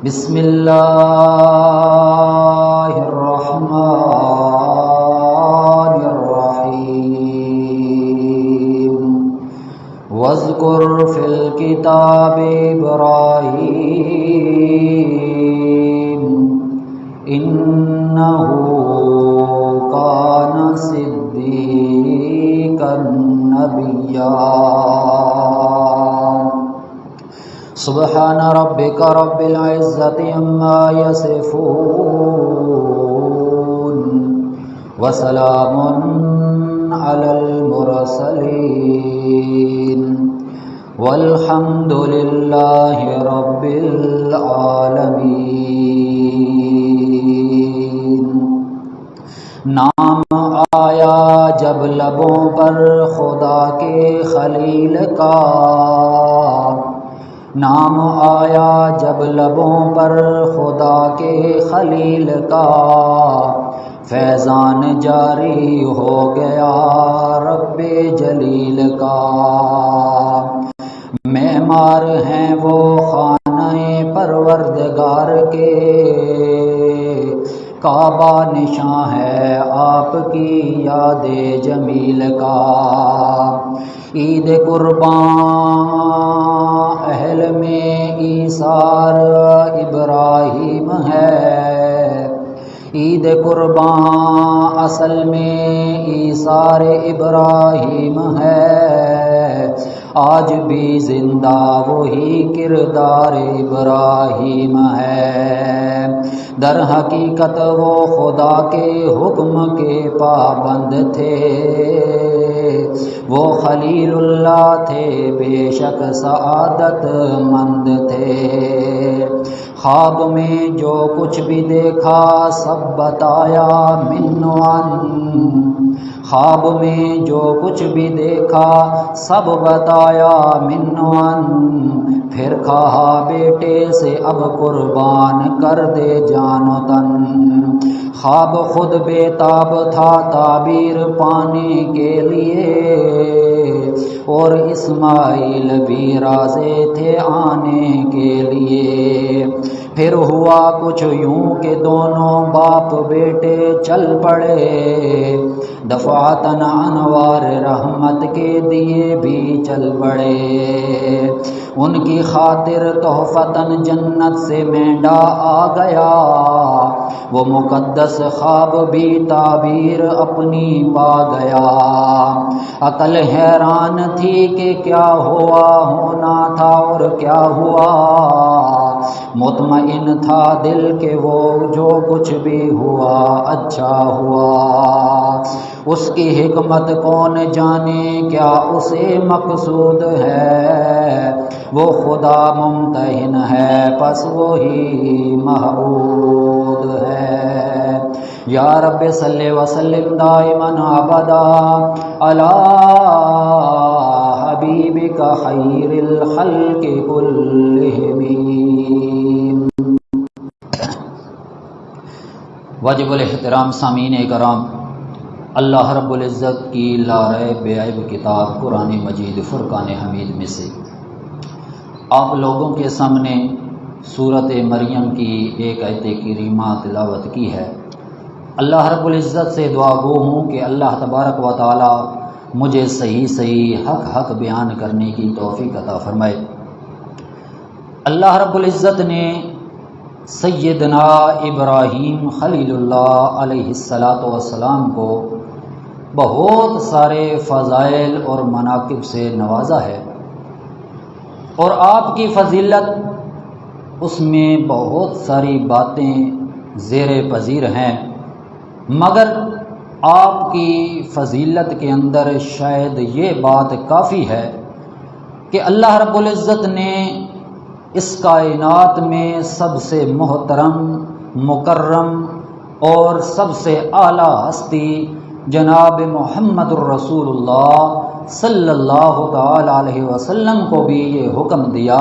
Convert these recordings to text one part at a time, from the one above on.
بسم اللہ الرحمن الرحیم واذکر فی الکتاب ابراہیم انہ کان صدیقا نبیا سبحان ربک رب العزت عما یصفون وسلام علی المرسلین والحمد للہ رب العالمین۔ نام آیا جب لبوں پر خدا کے خلیل کا، نام آیا جب لبوں پر خدا کے خلیل کا، فیضان جاری ہو گیا رب جلیل کا۔ معمار ہیں وہ خانہ پروردگار کے، کعبہ نشاں ہے آپ کی یاد جمیل کا۔ عید قربان اہل میں ایثار ابراہیم ہے، عید قربان اصل میں ایثار ابراہیم ہے، آج بھی زندہ وہی کردار ابراہیم ہے۔ در حقیقت وہ خدا کے حکم کے پابند تھے، وہ خلیل اللہ تھے، بے شک سعادت مند تھے۔ خواب میں جو کچھ بھی دیکھا سب بتایا من وان، خواب میں جو کچھ بھی دیکھا سب بتایا من وان، پھر کہا بیٹے سے اب قربان کر دے جان و تن۔ خواب خود بے تاب تھا تعبیر پانے کے لیے، اور اسماعیل بھی راضی تھے آنے کے لیے۔ پھر ہوا کچھ یوں کہ دونوں باپ بیٹے چل پڑے، دفعتاً انوار رحمت کے دیے بھی چل پڑے۔ ان کی خاطر تحفتاً جنت سے مینڈا آ گیا، وہ مقدس خواب بھی تعبیر اپنی پا گیا۔ عقل حیران تھی کہ کیا ہوا، ہونا تھا اور کیا ہوا، مطمئن تھا دل کہ وہ جو کچھ بھی ہوا اچھا ہوا۔ اس کی حکمت کون جانے کیا اسے مقصود ہے، وہ خدا ممتحن ہے پس وہی محمود ہے۔ یا رب صلی وسلم دائما ابدا علی حبیبک خیر الخلق کلہم۔ واجب الاحترام سامعین کرام، اللہ رب العزت کی لاریب بے عیب کتاب قرآن مجید فرقان حمید میں سے آپ لوگوں کے سامنے سورۃ مریم کی ایک آیت کریمہ تلاوت کی ہے۔ اللہ رب العزت سے دعا گو ہوں کہ اللہ تبارک و تعالی مجھے صحیح حق بیان کرنے کی توفیق عطا فرمائے۔ اللہ رب العزت نے سیدنا ابراہیم خلیل اللہ علیہ السلام کو بہت سارے فضائل اور مناقب سے نوازا ہے، اور آپ کی فضیلت اس میں بہت ساری باتیں زیر پذیر ہیں، مگر آپ کی فضیلت کے اندر شاید یہ بات کافی ہے کہ اللہ رب العزت نے اس کائنات میں سب سے محترم، مکرم اور سب سے اعلیٰ ہستی جناب محمد الرسول اللہ صلی اللہ تعالی علیہ وسلم کو بھی یہ حکم دیا۔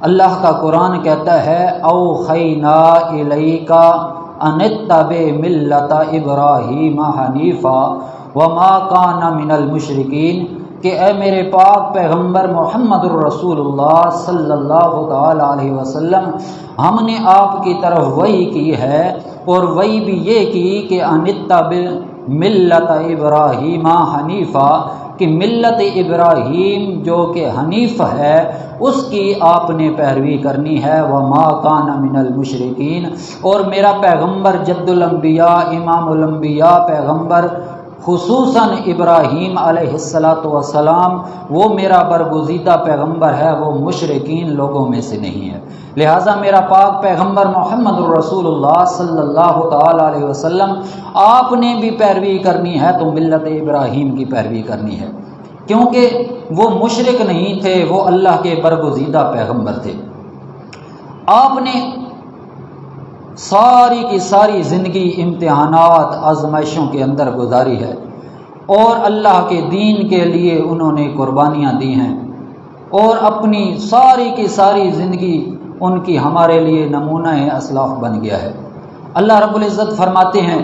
اللہ کا قرآن کہتا ہے اوحینا الیک ان اتبع ملت ابراہیم حنیفا وما کان من المشرکین، کہ اے میرے پاک پیغمبر محمد الرسول اللہ صلی اللہ تعالی علیہ وسلم، ہم نے آپ کی طرف وحی کی ہے، اور وحی بھی یہ کی کہ انتبع ملت ابراہیم حنیفہ، کہ ملت ابراہیم جو کہ حنیف ہے اس کی آپ نے پیروی کرنی ہے، وما کان من المشرکین، اور میرا پیغمبر جد الانبیاء امام الانبیاء پیغمبر خصوصاً ابراہیم علیہ السلام وہ میرا برگزیدہ پیغمبر ہے، وہ مشرکین لوگوں میں سے نہیں ہے۔ لہٰذا میرا پاک پیغمبر محمد الرسول اللہ صلی اللہ تعالی علیہ وسلم آپ نے بھی پیروی کرنی ہے تو ملت ابراہیم کی پیروی کرنی ہے، کیونکہ وہ مشرک نہیں تھے، وہ اللہ کے برگزیدہ پیغمبر تھے۔ آپ نے ساری کی ساری زندگی امتحانات آزمائشوں کے اندر گزاری ہے، اور اللہ کے دین کے لیے انہوں نے قربانیاں دی ہیں، اور اپنی ساری کی ساری زندگی ان کی ہمارے لیے نمونہ اسلاف بن گیا ہے۔ اللہ رب العزت فرماتے ہیں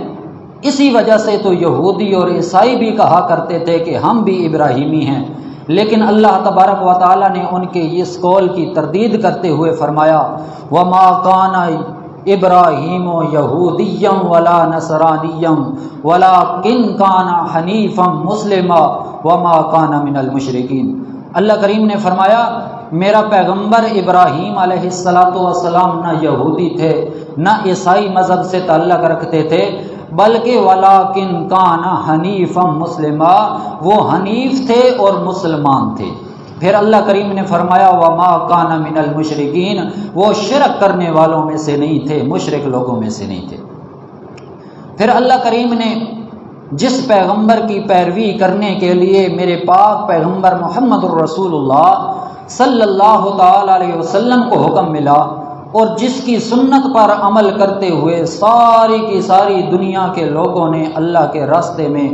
اسی وجہ سے تو یہودی اور عیسائی بھی کہا کرتے تھے کہ ہم بھی ابراہیمی ہیں، لیکن اللہ تبارک و تعالیٰ نے ان کے اس قول کی تردید کرتے ہوئے فرمایا وما کان ابراہیم یہودیا ولا نصرانیا ولکن کان حنیفا مسلما وما کان من المشرکین۔ اللہ کریم نے فرمایا میرا پیغمبر ابراہیم علیہ السلام نہ یہودی تھے نہ عیسائی مذہب سے تعلق رکھتے تھے، بلکہ ولاکن کان حنیفا مسلما، وہ حنیف تھے اور مسلمان تھے۔ پھر اللہ کریم نے فرمایا وما کان من المشرکین، وہ شرک کرنے والوں میں سے نہیں تھے، مشرک لوگوں میں سے نہیں تھے۔ پھر اللہ کریم نے جس پیغمبر کی پیروی کرنے کے لیے میرے پاک پیغمبر محمد الرسول اللہ صلی اللہ تعالی علیہ وسلم کو حکم ملا، اور جس کی سنت پر عمل کرتے ہوئے ساری کی ساری دنیا کے لوگوں نے اللہ کے راستے میں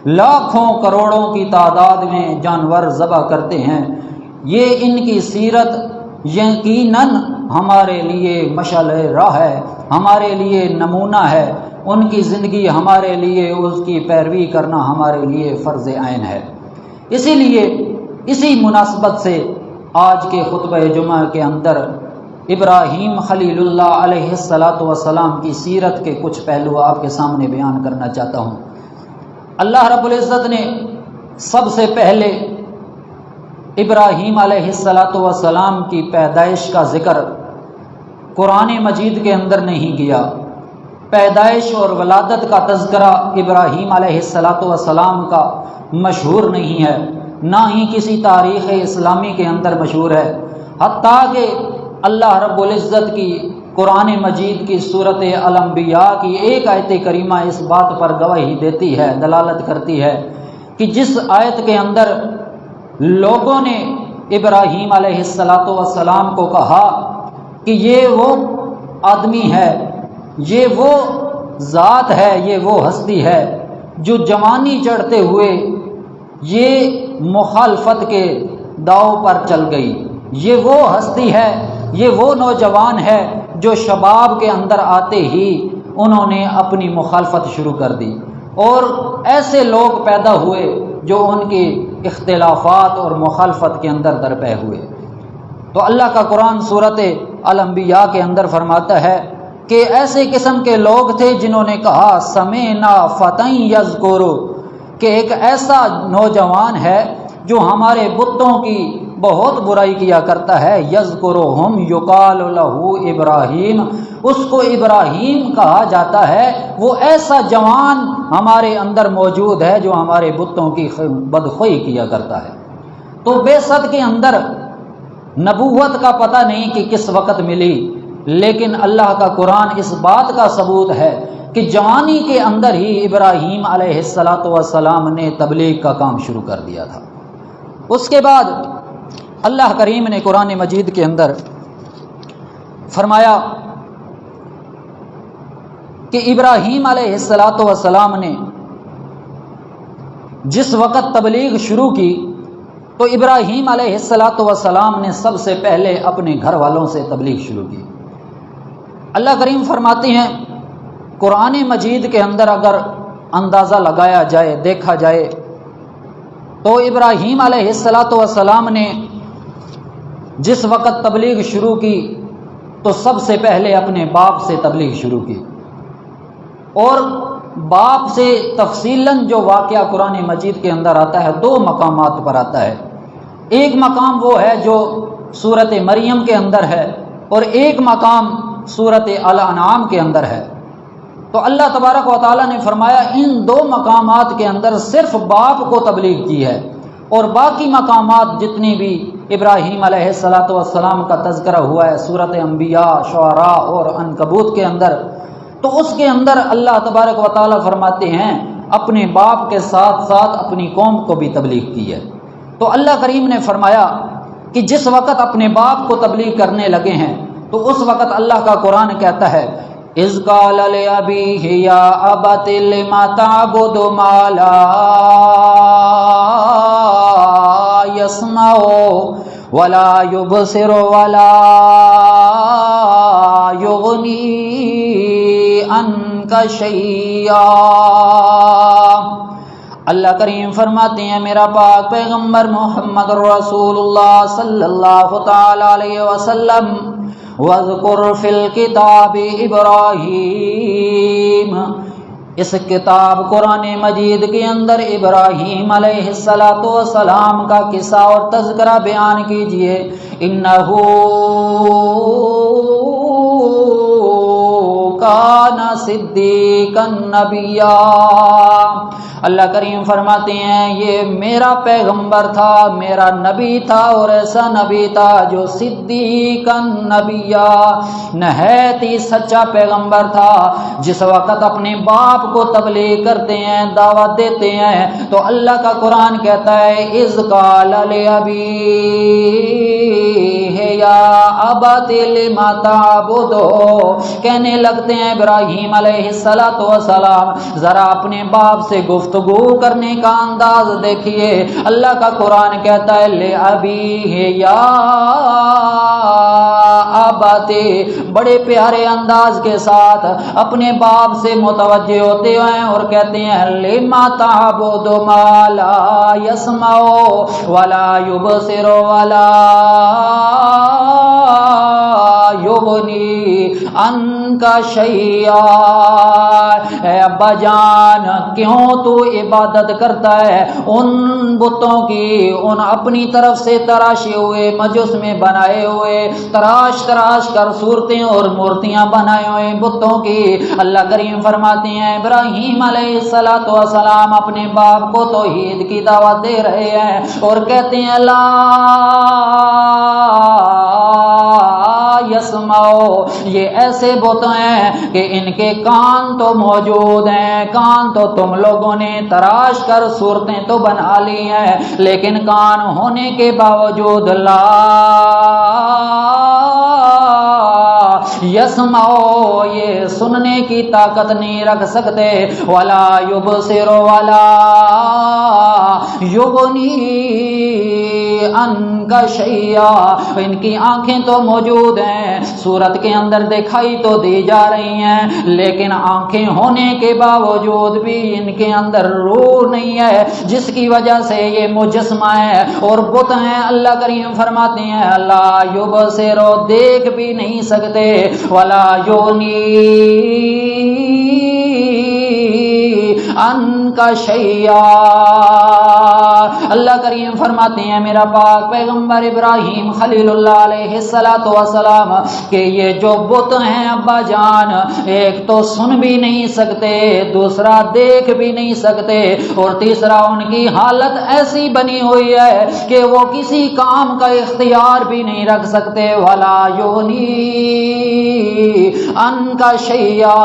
لاکھوں کروڑوں کی تعداد میں جانور ذبح کرتے ہیں، یہ ان کی سیرت یقیناً ہمارے لیے مشعل راہ ہے، ہمارے لیے نمونہ ہے، ان کی زندگی ہمارے لیے اس کی پیروی کرنا ہمارے لیے فرض عین ہے۔ اسی لیے اسی مناسبت سے آج کے خطبہ جمعہ کے اندر ابراہیم خلیل اللہ علیہ السلام کی سیرت کے کچھ پہلو آپ کے سامنے بیان کرنا چاہتا ہوں۔ اللہ رب العزت نے سب سے پہلے ابراہیم علیہ السلام کی پیدائش کا ذکر قرآن مجید کے اندر نہیں کیا۔ پیدائش اور ولادت کا تذکرہ ابراہیم علیہ السلام کا مشہور نہیں ہے، نہ ہی کسی تاریخ اسلامی کے اندر مشہور ہے، حتیٰ کہ اللہ رب العزت کی قرآن مجید کی سورۃ الانبیاء کی ایک آیت کریمہ اس بات پر گواہی دیتی ہے، دلالت کرتی ہے کہ جس آیت کے اندر لوگوں نے ابراہیم علیہ السلام کو کہا کہ یہ وہ آدمی ہے، یہ وہ ذات ہے، یہ وہ ہستی ہے جو جوانی چڑھتے ہوئے یہ مخالفت کے داؤ پر چل گئی، یہ وہ ہستی ہے، یہ وہ نوجوان ہے جو شباب کے اندر آتے ہی انہوں نے اپنی مخالفت شروع کر دی، اور ایسے لوگ پیدا ہوئے جو ان کی اختلافات اور مخالفت کے اندر درپے ہوئے۔ تو اللہ کا قرآن سورۃ الانبیاء کے اندر فرماتا ہے کہ ایسے قسم کے لوگ تھے جنہوں نے کہا سمعنا فتى یذکر، کہ ایک ایسا نوجوان ہے جو ہمارے بتوں کی بہت برائی کیا کرتا ہے، یذکرہم یقال لہ ابراہیم، اس کو ابراہیم کہا جاتا ہے، وہ ایسا جوان ہمارے اندر موجود ہے جو ہمارے بتوں کی بدخوئی کیا کرتا ہے۔ تو بے صد کے اندر نبوت کا پتہ نہیں کہ کس وقت ملی، لیکن اللہ کا قرآن اس بات کا ثبوت ہے کہ جوانی کے اندر ہی ابراہیم علیہ السلام نے تبلیغ کا کام شروع کر دیا تھا۔ اس کے بعد اللہ کریم نے قرآن مجید کے اندر فرمایا کہ ابراہیم علیہ السلام نے جس وقت تبلیغ شروع کی تو ابراہیم علیہ السلام نے سب سے پہلے اپنے گھر والوں سے تبلیغ شروع کی۔ اللہ کریم فرماتے ہیں قرآن مجید کے اندر اگر اندازہ لگایا جائے، دیکھا جائے تو ابراہیم علیہ السلام نے جس وقت تبلیغ شروع کی تو سب سے پہلے اپنے باپ سے تبلیغ شروع کی، اور باپ سے تفصیلاً جو واقعہ قرآن مجید کے اندر آتا ہے 2 مقامات پر آتا ہے۔ ایک مقام وہ ہے جو سورۃ مریم کے اندر ہے، اور ایک مقام سورۃ الانعام کے اندر ہے۔ تو اللہ تبارک و تعالیٰ نے فرمایا ان 2 مقامات کے اندر صرف باپ کو تبلیغ کی ہے، اور باقی مقامات جتنی بھی ابراہیم علیہ السلام کا تذکرہ ہوا ہے سورۃ انبیاء، شعراء اور عنکبوت کے اندر، تو اس کے اندر اللہ تبارک و تعالیٰ فرماتے ہیں اپنے باپ کے ساتھ ساتھ اپنی قوم کو بھی تبلیغ کی ہے۔ تو اللہ کریم نے فرمایا کہ جس وقت اپنے باپ کو تبلیغ کرنے لگے ہیں تو اس وقت اللہ کا قرآن کہتا ہے اذ قال لأبيه يا أبت لم تعبد ما لا يسمع ولا يبصر ولا يغني عنك شيئا۔ اللہ کریم فرماتے ہیں میرا پاک پیغمبر محمد رسول اللہ صلی اللہ تعالی علیہ وسلم وَاذْكُرْ فِي الْكِتَابِ ابراہیم، اس کتاب قرآن مجید کے اندر ابراہیم علیہ السلام کا قصہ اور تذکرہ بیان کیجئے۔ اِنَّهُ كَانَ صِدِّيقًا نَبِيًّا۔ اللہ کریم فرماتے ہیں یہ میرا پیغمبر تھا، میرا نبی تھا، اور ایسا نبی تھا جو صدیقاً نبیّا، نہایت ہی سچا پیغمبر تھا۔ جس وقت اپنے باپ کو تبلیغ کرتے ہیں، دعوت دیتے ہیں، تو اللہ کا قرآن کہتا ہے اذ قال لأبیہ یا ابت لم تعبد، کہنے لگتے ہیں ابراہیم علیہ السلام ذرا اپنے باپ سے گفتگو کرنے کا انداز دیکھیے۔ اللہ کا قرآن کہتا ہے لأبیہ یا ابت، بڑے پیارے انداز کے ساتھ اپنے باپ سے متوجہ ہوتے ہیں اور کہتے ہیں لما تعبد ما لا يسمع ولا يبصر ولا یغنی عنک شیئا۔ اے ابا جان کیوں تو عبادت کرتا ہے ان بتوں کی، ان اپنی طرف سے تراشے ہوئے مجوس میں بنائے ہوئے تراش کر صورتیں اور مورتیاں بنائے ہوئے بتوں کی۔ اللہ کریم فرماتے ہیں ابراہیم علیہ السلام اپنے باپ کو توحید کی دعوت دے رہے ہیں اور کہتے ہیں لا یسمعو، یہ ایسے بت ہیں کہ ان کے کان تو موجود ہیں، کان تو تم لوگوں نے تراش کر صورتیں تو بنا لی ہیں، لیکن کان ہونے کے باوجود لا یسمعو، یہ سننے کی طاقت نہیں رکھ سکتے، ولا یبصر ولا یغنی عنک شیئا، ان کی آنکھیں تو موجود ہیں، صورت کے اندر دکھائی تو دی جا رہی ہیں، لیکن آنکھیں ہونے کے باوجود بھی ان کے اندر روح نہیں ہے، جس کی وجہ سے یہ مجسمہ ہے اور بت ہیں۔ اللہ کریم فرماتے ہیں لا یبصر، دیکھ بھی نہیں سکتے، ولا یغنی عنک شیئا۔ اللہ کریم فرماتے ہیں میرا پاک پیغمبر ابراہیم خلیل اللہ علیہ السلام کہ یہ جو بت ہیں ابا جان، ایک تو سن بھی نہیں سکتے، دوسرا دیکھ بھی نہیں سکتے، اور تیسرا ان کی حالت ایسی بنی ہوئی ہے کہ وہ کسی کام کا اختیار بھی نہیں رکھ سکتے۔ ولا یغنی عنک شیئا،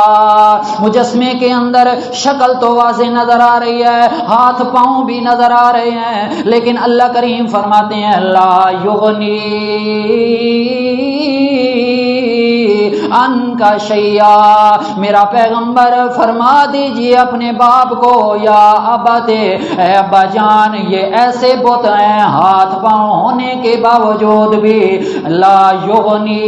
مجسمے کے اندر شکل تو واضح نظر آ رہی ہے، ہاتھ پاؤں بھی نظر آ رہے ہیں، لیکن اللہ کریم فرماتے ہیں لا یغنی عنک شیئا۔ میرا پیغمبر فرما دیجئے اپنے باپ کو یا ابت، اے ابا جان یہ ایسے بت ہیں ہاتھ پاؤں ہونے کے باوجود بھی لا یغنی،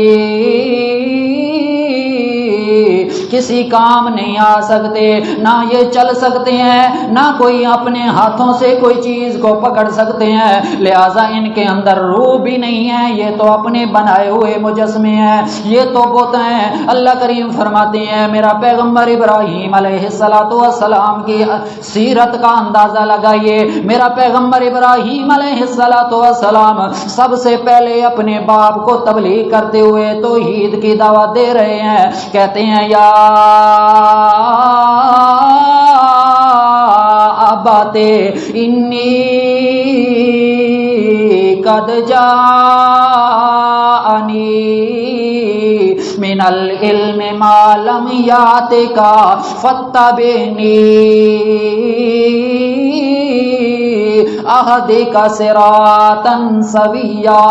کسی کام نہیں آ سکتے، نہ یہ چل سکتے ہیں، نہ کوئی اپنے ہاتھوں سے کوئی چیز کو پکڑ سکتے ہیں، لہٰذا ان کے اندر روح بھی نہیں ہے، یہ تو اپنے بنائے ہوئے مجسمے ہیں، یہ تو بت ہیں۔ اللہ کریم فرماتے ہیں میرا پیغمبر ابراہیم علیہ السلام کی سیرت کا اندازہ لگائیے، میرا پیغمبر ابراہیم علیہ السلام سب سے پہلے اپنے باپ کو تبلیغ کرتے ہوئے توحید کی دعوت دے رہے ہیں، کہتے ہیں یا ابت انی قد جاءنی من العلم ما لم یاتک فاتبعنی اہدک صراطا سویا۔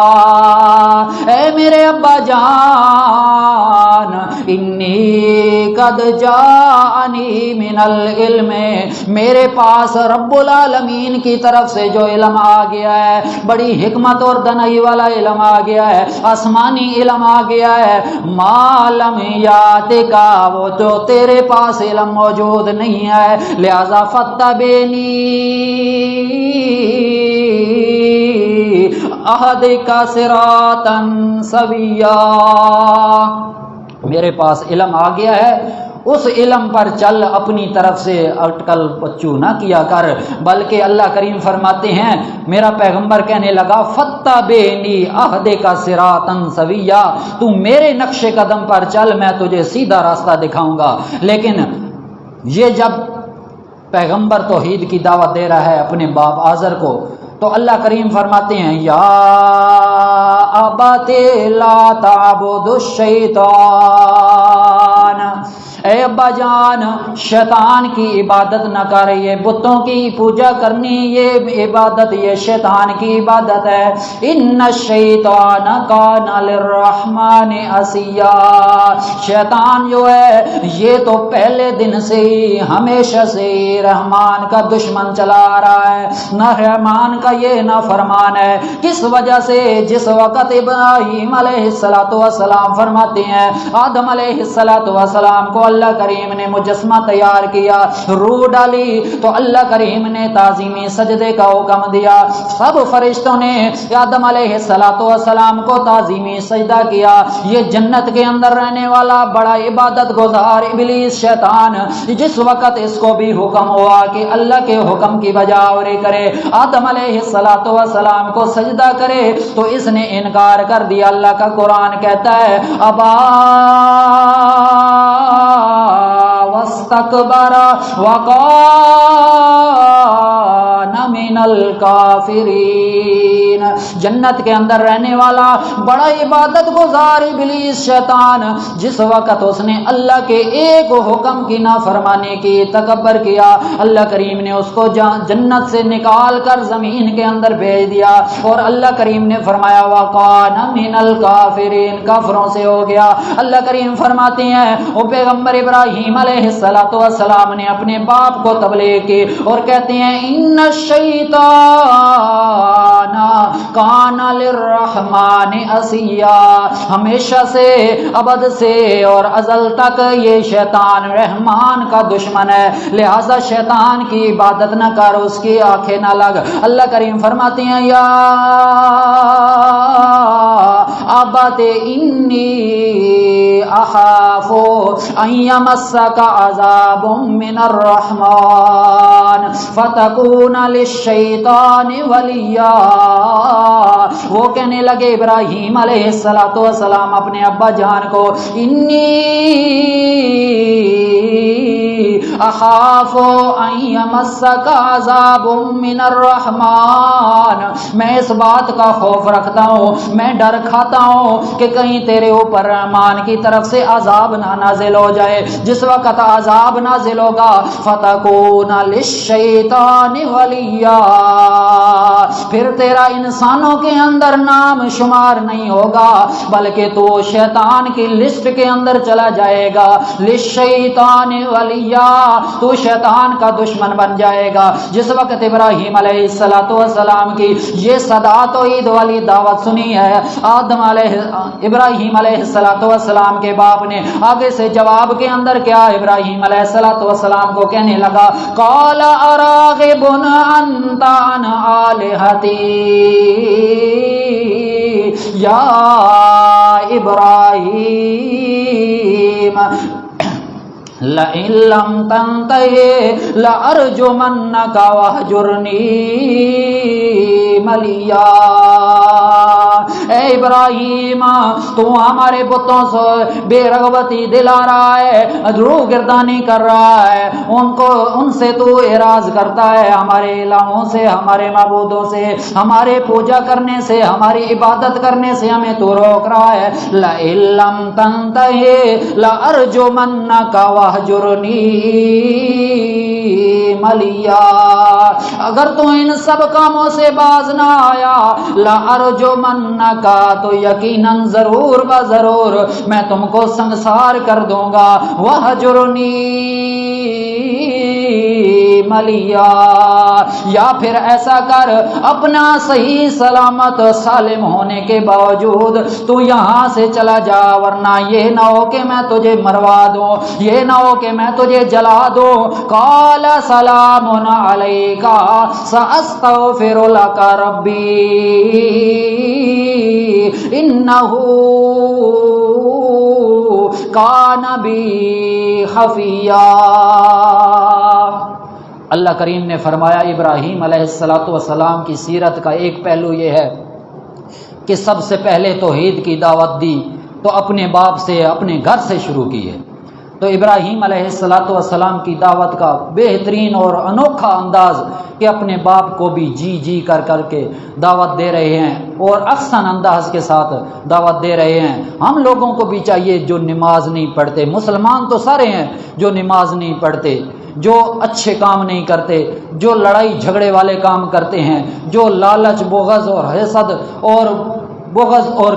اے میرے ابا جان، انی قد جاءنی من العلم، میرے پاس رب العالمین کی طرف سے جو علم آ گیا ہے، بڑی حکمت اور دانائی والا علم آ گیا ہے، آسمانی علم آ گیا ہے، ما لم یاتک، وہ جو تیرے پاس علم موجود نہیں ہے، لہذا فتبعنی اہدک صراطا سویا، میرے پاس علم آ گیا ہے، اس علم پر چل، اپنی طرف سے اٹکل پچو نہ کیا کر، بلکہ اللہ کریم فرماتے ہیں میرا پیغمبر کہنے لگا فتبعنی اہدک صراطا سویا، تو میرے نقش قدم پر چل، میں تجھے سیدھا راستہ دکھاؤں گا۔ لیکن یہ جب پیغمبر توحید کی دعوت دے رہا ہے اپنے باپ آزر کو، تو اللہ کریم فرماتے ہیں یا ابت لا تعبد الشیطان، اے ابا جان شیطان کی عبادت نہ کر، یہ بتوں کی پوجا کرنی یہ عبادت، یہ شیطان کی عبادت ہے۔ ان الشیطان کان للرحمن عصیا، شیطان جو ہے یہ تو پہلے دن سے ہی ہمیشہ سے ہی رحمان کا دشمن چلا آ رہا ہے، نہ رحمان کا یہ نہ فرمان ہے۔ کس وجہ سے؟ جس وقت ابراہیم علیہ السلام فرماتے ہیں آدم علیہ السلام کو اللہ کریم نے مجسمہ تیار کیا، روح ڈالی، تو اللہ کریم نے تعظیمی سجدے کا حکم دیا، سب فرشتوں نے آدم علیہ السلام کو تعظیمی سجدہ کیا۔ یہ جنت کے اندر رہنے والا بڑا عبادت گزار ابلیس شیطان، جس وقت اس کو بھی حکم ہوا کہ اللہ کے حکم کی بجاوری کرے، آدم علیہ السلام کو سجدہ کرے، تو اس نے انکار کر دیا۔ اللہ کا قرآن کہتا ہے ابا واستکبر وکان من الکافرین، جنت کے اندر رہنے والا بڑا عبادت گزار ابلیس شیطان، جس وقت اس نے اللہ کے ایک حکم کی نافرمانی کی، تکبر کیا، اللہ کریم نے اس کو جنت سے نکال کر زمین کے اندر بھیج دیا، اور اللہ کریم نے فرمایا وَقَانَ مِنَ الْكَافِرِينَ، کافروں سے ہو گیا۔ اللہ کریم فرماتے ہیں وہ پیغمبر ابراہیم علیہ السلام نے اپنے باپ کو تبلیغ کی، اور کہتے ہیں ان الشیطان کان للرحمن عصیا، ہمیشہ سے ابد سے اور ازل تک یہ شیطان رحمان کا دشمن ہے، لہذا شیطان کی عبادت نہ کر، اس کی آنکھیں نہ لگ۔ اللہ کریم فرماتے ہیں یا ابت انی اخاف ان یمسک عذاب من الرحمن فتکون للشیطان ولیا، وہ کہنے لگے ابراہیم علیہ السلام اپنے ابا جان کو انی اخاف ان یمسک عذاب من الرحمن، میں اس بات کا خوف رکھتا ہوں، میں ڈر کھاتا ہوں کہ کہیں تیرے اوپر رحمان کی طرف سے عذاب نہ نازل ہو جائے۔ جس وقت عذاب نازل ہوگا فتکون للشیطان ولیا، پھر تیرا انسانوں کے اندر نام شمار نہیں ہوگا، بلکہ تو شیطان کی لسٹ کے اندر چلا جائے گا۔ للشیطان ولیا، تو شیطان کا دشمن بن جائے گا۔ جس وقت ابراہیم علیہ السلام کی یہ صدا توحید والی دعوت سنی ہے، ابراہیم علیہ السلام کے باپ نے آگے سے جواب کے اندر کیا ابراہیم علیہ السلام کو کہنے لگا، قال اراغب انت عن آلہتی یا ابراہیم لئن لم تنتهِ لأرجمنك واہجرنی ملیا۔ اے ابراہیم، تو ہمارے بتوں سے بے رغبتی دلا رہا ہے، روح گردانی کر رہا ہے، ان سے تو اعراض کرتا ہے، ہمارے الہوں سے، ہمارے معبودوں سے، ہمارے پوجا کرنے سے، ہماری عبادت کرنے سے ہمیں تو روک رہا ہے۔ لئن لم تنتهِ لأرجمنك واہجرنی ملیا، اگر تو ان سب کاموں سے باز نہ آیا، لأرجمنک، تو یقیناً ضرور ضرور میں تم کو سنسار کر دوں گا، واہجرنی ملیا، یا پھر ایسا کر اپنا صحیح سلامت سالم ہونے کے باوجود تو یہاں سے چلا جا، ورنہ یہ نہ ہو کہ میں تجھے مروا دوں، یہ نہ ہو کہ میں تجھے جلا دوں۔ قال سلام علیک ساستغفر لک ربی انہ کان بی خفیا۔ اللہ کریم نے فرمایا ابراہیم علیہ السلام کی سیرت کا ایک پہلو یہ ہے کہ سب سے پہلے توحید کی دعوت دی تو اپنے باپ سے، اپنے گھر سے شروع کی ہے۔ تو ابراہیم علیہ السلام کی دعوت کا بہترین اور انوکھا انداز کہ اپنے باپ کو بھی جی کر کے دعوت دے رہے ہیں اور احسن انداز کے ساتھ دعوت دے رہے ہیں۔ ہم لوگوں کو بھی چاہیے جو نماز نہیں پڑھتے، مسلمان تو سارے ہیں جو نماز نہیں پڑھتے، جو اچھے کام نہیں کرتے، جو لڑائی جھگڑے والے کام کرتے ہیں، جو لالچ بغض اور حسد اور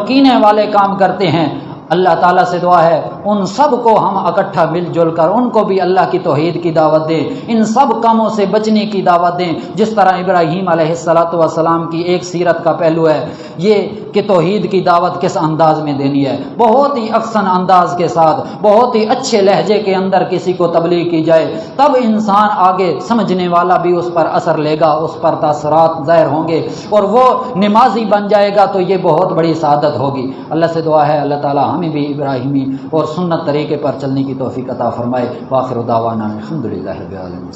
کینے والے کام کرتے ہیں، اللہ تعالیٰ سے دعا ہے ان سب کو ہم اکٹھا مل جل کر ان کو بھی اللہ کی توحید کی دعوت دیں، ان سب کاموں سے بچنے کی دعوت دیں، جس طرح ابراہیم علیہ السلام کی ایک سیرت کا پہلو ہے یہ کہ توحید کی دعوت کس انداز میں دینی ہے، بہت ہی احسن انداز کے ساتھ، بہت ہی اچھے لہجے کے اندر کسی کو تبلیغ کی جائے، تب انسان آگے سمجھنے والا بھی اس پر اثر لے گا، اس پر تاثرات ظاہر ہوں گے اور وہ نمازی بن جائے گا، تو یہ بہت بڑی سعادت ہوگی۔ اللہ سے دعا ہے اللہ تعالیٰ ہمیں بھی ابراہیمی اور سنت طریقے پر چلنے کی توفیق عطا فرمائے۔ وآخر دعوانا الحمدللہ رب العالمین۔